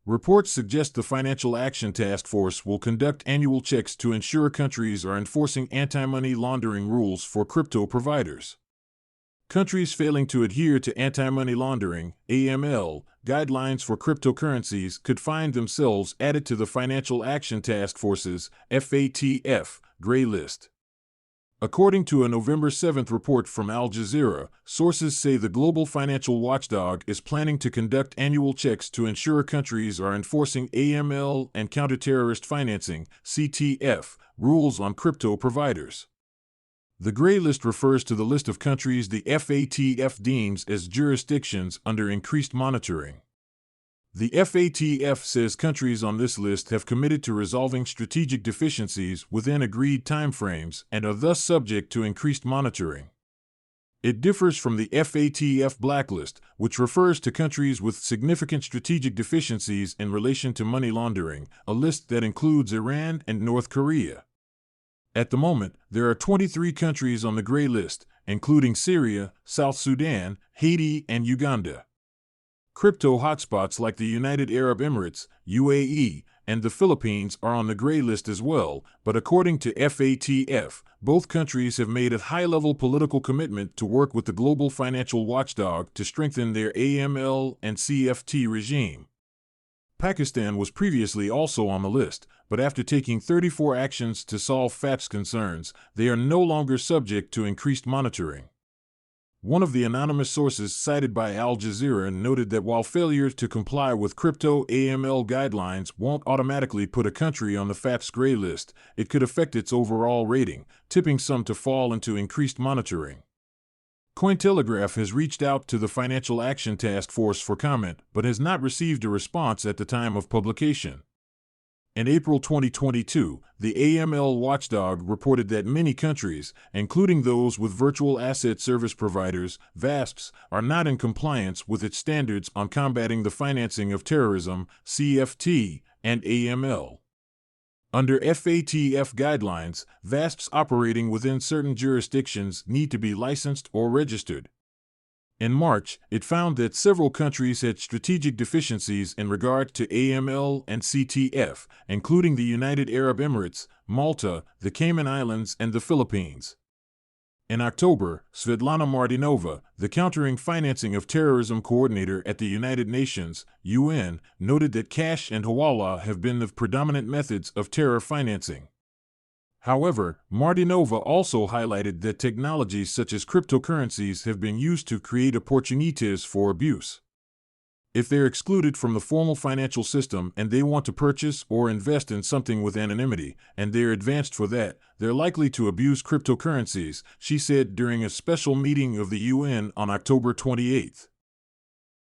Reports suggest the Financial Action Task Force will conduct annual checks to ensure countries are enforcing anti-money laundering rules for crypto providers. Countries failing to adhere to anti-money laundering (AML) guidelines for cryptocurrencies could find themselves added to the Financial Action Task Force's FATF gray list. According to a November 7 report from Al Jazeera, sources say the global financial watchdog is planning to conduct annual checks to ensure countries are enforcing AML and counter-terrorist financing (CTF) rules on crypto providers. The gray list refers to the list of countries the FATF deems as jurisdictions under increased monitoring. The FATF says countries on this list have committed to resolving strategic deficiencies within agreed timeframes and are thus subject to increased monitoring. It differs from the FATF blacklist, which refers to countries with significant strategic deficiencies in relation to money laundering, a list that includes Iran and North Korea. At the moment, there are 23 countries on the gray list, including Syria, South Sudan, Haiti, and Uganda. Crypto hotspots like the United Arab Emirates, UAE, and the Philippines are on the gray list as well, but according to FATF, both countries have made a high-level political commitment to work with the global financial watchdog to strengthen their AML and CFT regime. Pakistan was previously also on the list, but after taking 34 actions to solve FATF's concerns, they are no longer subject to increased monitoring. One of the anonymous sources cited by Al Jazeera noted that while failure to comply with crypto AML guidelines won't automatically put a country on the FATF's gray list, it could affect its overall rating, tipping some to fall into increased monitoring. Cointelegraph has reached out to the Financial Action Task Force for comment, but has not received a response at the time of publication. In April 2022, the AML watchdog reported that many countries, including those with virtual asset service providers, VASPs, are not in compliance with its standards on combating the financing of terrorism, CFT, and AML. Under FATF guidelines, VASPs operating within certain jurisdictions need to be licensed or registered. In March, it found that several countries had strategic deficiencies in regard to AML and CTF, including the United Arab Emirates, Malta, the Cayman Islands, and the Philippines. In October, Svetlana Martinova, the Countering Financing of Terrorism coordinator at the United Nations, UN, noted that cash and hawala have been the predominant methods of terror financing. However, Martinova also highlighted that technologies such as cryptocurrencies have been used to create opportunities for abuse. If they're excluded from the formal financial system and they want to purchase or invest in something with anonymity, and they're advanced for that, they're likely to abuse cryptocurrencies, she said during a special meeting of the UN on October 28.